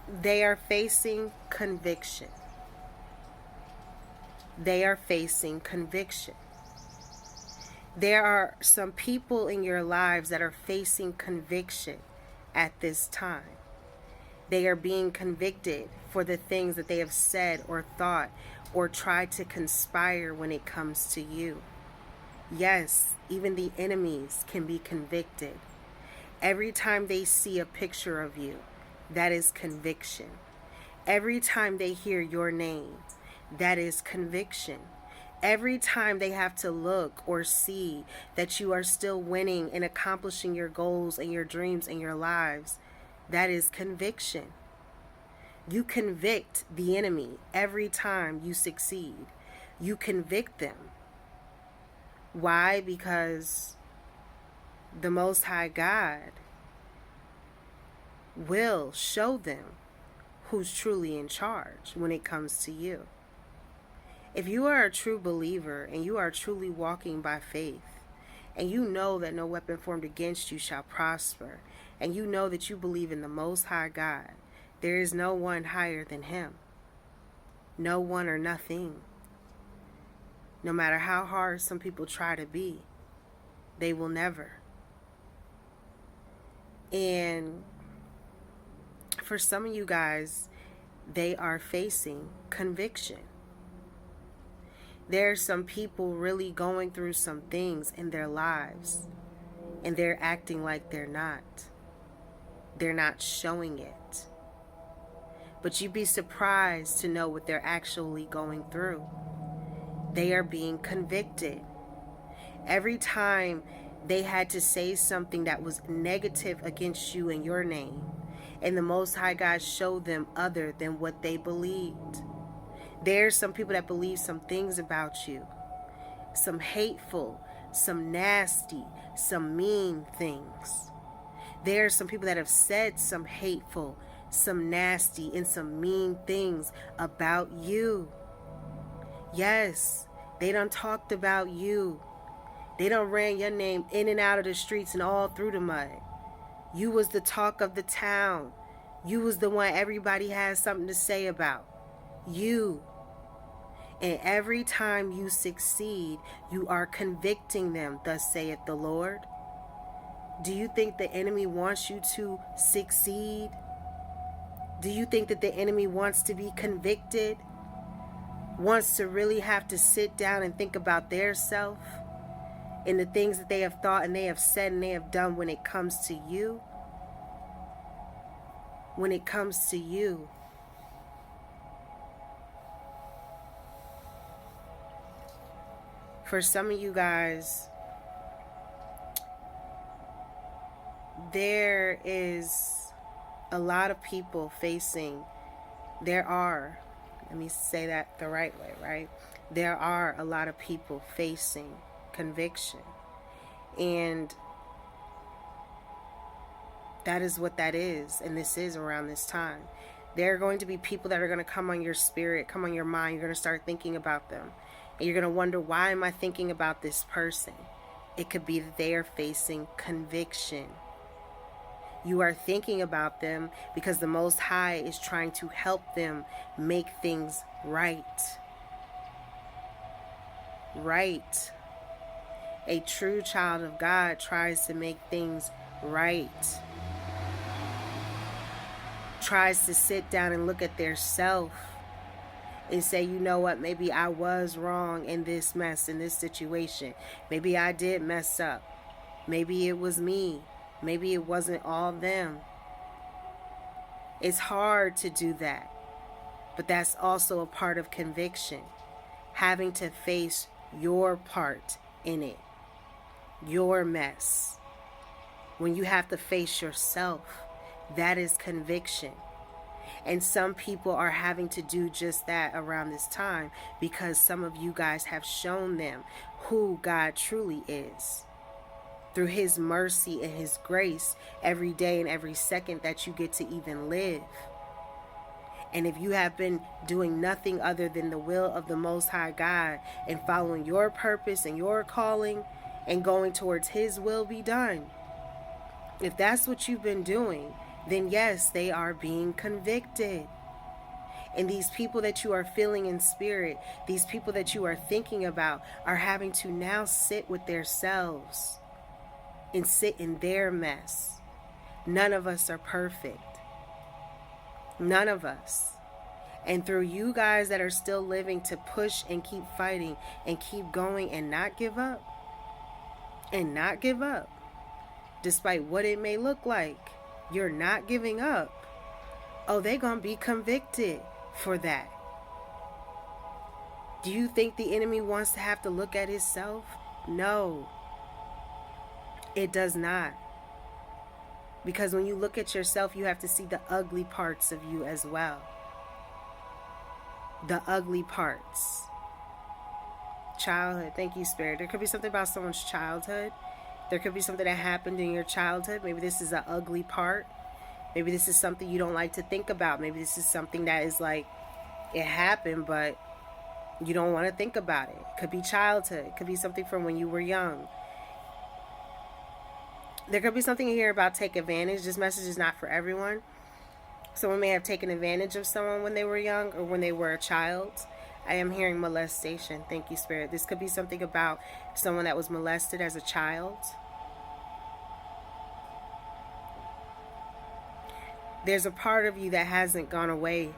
They are facing conviction. They are facing conviction. There are some people in your lives that are facing conviction at this time. They are being convicted for the things that they have said or thought or tried to conspire when it comes to you. Yes, even the enemies can be convicted. Every time they see a picture of you, that is conviction. Every time they hear your name, that is conviction. Every time they have to look or see that you are still winning and accomplishing your goals and your dreams and your lives, that is conviction. You convict the enemy every time you succeed. You convict them. Why? Because the Most High God will show them who's truly in charge when it comes to you. If you are a true believer and you are truly walking by faith, and you know that no weapon formed against you shall prosper, and you know that you believe in the Most High God, there is no one higher than Him. No one or nothing. No matter how hard some people try to be, they will never. And for some of you guys, they are facing conviction. There are some people really going through some things in their lives, and they're acting like they're not. They're not showing it. But you'd be surprised to know what they're actually going through. They are being convicted. Every time they had to say something that was negative against you in your name, and the Most High God showed them other than what they believed. There's some people that believe some things about you, some hateful, some nasty, some mean things. There's some people that have said some hateful, some nasty, and some mean things about you. Yes, they done talked about you. They done ran your name in and out of the streets and all through the mud. You was the talk of the town. You was the one everybody has something to say about. You. And every time you succeed, you are convicting them, thus saith the Lord. Do you think the enemy wants you to succeed? Do you think that the enemy wants to be convicted? Wants to really have to sit down and think about their self and the things that they have thought and they have said and they have done when it comes to you? When it comes to you. For some of you guys, there is a lot of people facing, let me say that the right way, right? There are a lot of people facing conviction. And that is what that is. And this is around this time. There are going to be people that are going to come on your spirit, come on your mind. You're going to start thinking about them. And you're going to wonder, why am I thinking about this person? It could be that they are facing conviction. You are thinking about them because the Most High is trying to help them make things right. Right. A true child of God tries to make things right. Tries to sit down and look at their self and say, you know what, maybe I was wrong in this mess, in this situation. Maybe I did mess up. Maybe it was me. Maybe it wasn't all them. It's hard to do that. But that's also a part of conviction. Having to face your part in it. Your mess. When you have to face yourself, that is conviction. And some people are having to do just that around this time because some of you guys have shown them who God truly is. Through His mercy and His grace every day and every second that you get to even live. And if you have been doing nothing other than the will of the Most High God and following your purpose and your calling and going towards His will be done, if that's what you've been doing, then yes, they are being convicted. And these people that you are feeling in spirit, these people that you are thinking about, are having to now sit with themselves and sit in their mess. None of us are perfect. None of us. And through you guys that are still living to push and keep fighting and keep going and not give up, despite what it may look like, you're not giving up. Oh, they're going to be convicted for that. Do you think the enemy wants to have to look at himself? No, it does not. Because when you look at yourself, you have to see the ugly parts of you as well. The ugly parts. Childhood. Thank you, Spirit. There could be something about someone's childhood. There could be something that happened in your childhood. Maybe this is an ugly part. Maybe this is something you don't like to think about. Maybe this is something that is like, it happened, but you don't want to think about it. It could be childhood. It could be something from when you were young. There could be something here about take advantage. This message is not for everyone. Someone may have taken advantage of someone when they were young or when they were a child. I am hearing molestation. Thank you, Spirit. This could be something about someone that was molested as a child. There's a part of you that hasn't gone away.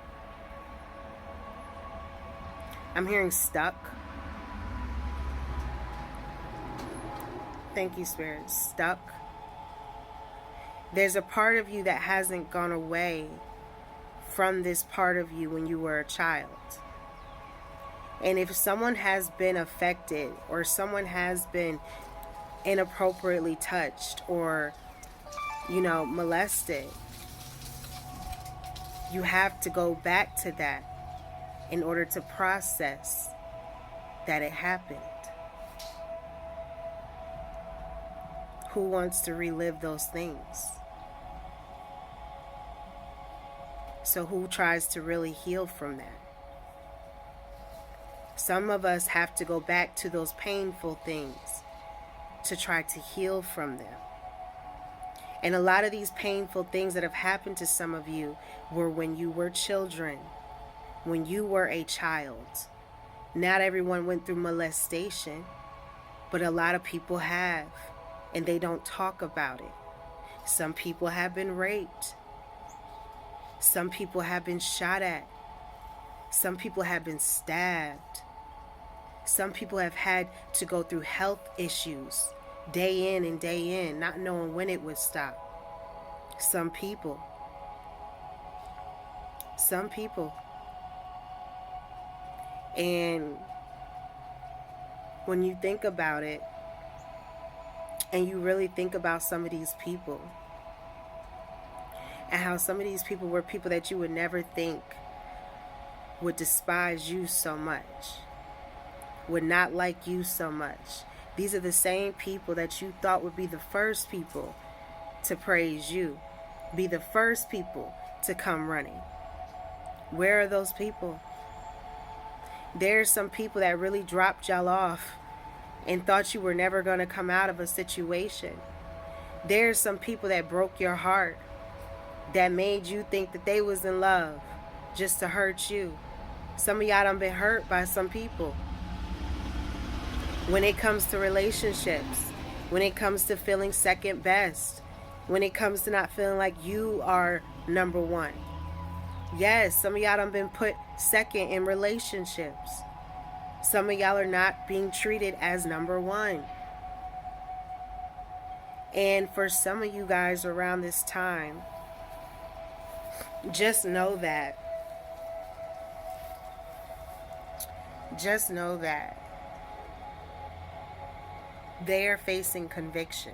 I'm hearing stuck. Thank you, Spirit. Stuck. There's a part of you that hasn't gone away from this part of you when you were a child. And if someone has been affected or someone has been inappropriately touched or, molested, you have to go back to that in order to process that it happened. Who wants to relive those things? So who tries to really heal from that? Some of us have to go back to those painful things to try to heal from them. And a lot of these painful things that have happened to some of you were when you were children, when you were a child. Not everyone went through molestation, but a lot of people have, and they don't talk about it. Some people have been raped. Some people have been shot at. Some people have been stabbed. Some people have had to go through health issues day in and day in, not knowing when it would stop. Some people. And when you think about it, and you really think about some of these people, and how some of these people were people that you would never think would despise you so much, would not like you so much. These are the same people that you thought would be the first people to praise you, be the first people to come running. Where are those people? There's some people that really dropped y'all off and thought you were never going to come out of a situation. There's some people that broke your heart, that made you think that they was in love just to hurt you. Some of y'all done been hurt by some people. When it comes to relationships, when it comes to feeling second best, when it comes to not feeling like you are number one. Yes, some of y'all done been put second in relationships. Some of y'all are not being treated as number one. And for some of you guys around this time, just know that. Just know that they are facing conviction.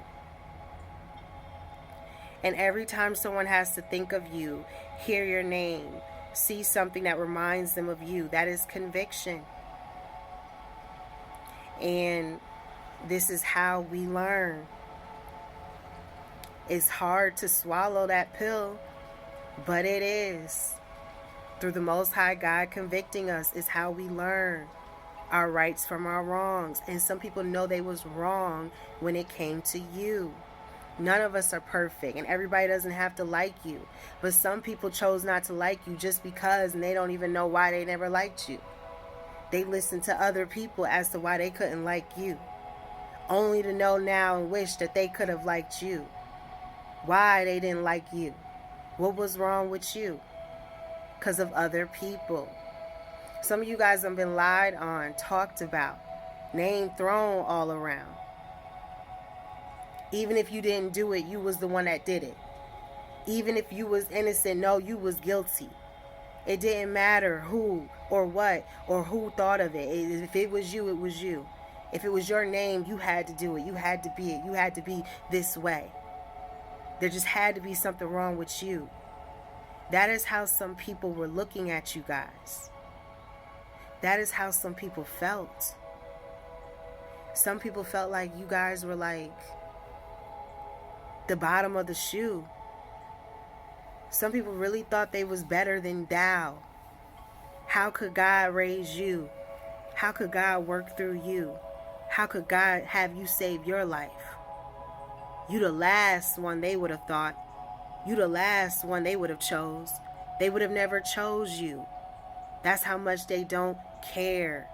And every time someone has to think of you, hear your name, see something that reminds them of you, that is conviction. And this is how we learn. It's hard to swallow that pill, but it is. Through the Most High God convicting us is how we learn our rights from our wrongs. And some people know they was wrong when it came to you. None of us are perfect, and everybody doesn't have to like you. But some people chose not to like you just because, and they don't even know why they never liked you. They listened to other people as to why they couldn't like you, only to know now and wish that they could have liked you. Why they didn't like you. What was wrong with you? Because of other people. Some of you guys have been lied on, talked about, name thrown all around. Even if you didn't do it, you was the one that did it. Even if you was innocent, no, you was guilty. It didn't matter who or what or who thought of it. If it was you, it was you. If it was your name, you had to do it. You had to be it. You had to be this way. There just had to be something wrong with you. That is how some people were looking at you guys. That is how some people felt. Some people felt like you guys were like the bottom of the shoe. Some people really thought they was better than thou. How could God raise you? How could God work through you? How could God have you save your life? You the last one they would have thought. You the last one they would have chose. They would have never chose you. That's how much they don't care.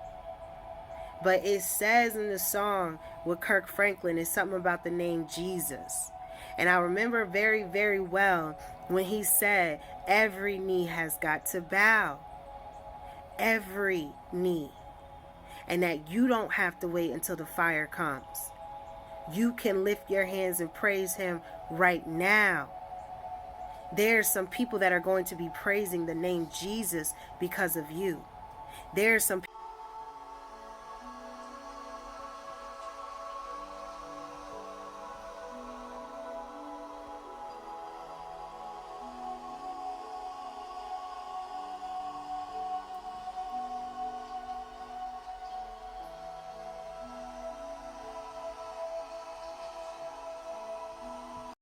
But it says in the song with Kirk Franklin, it's something about the name Jesus. And I remember very, very well when he said, every knee has got to bow. Every knee. And that you don't have to wait until the fire comes. You can lift your hands and praise him right now. There's some people that are going to be praising the name Jesus because of you. There's some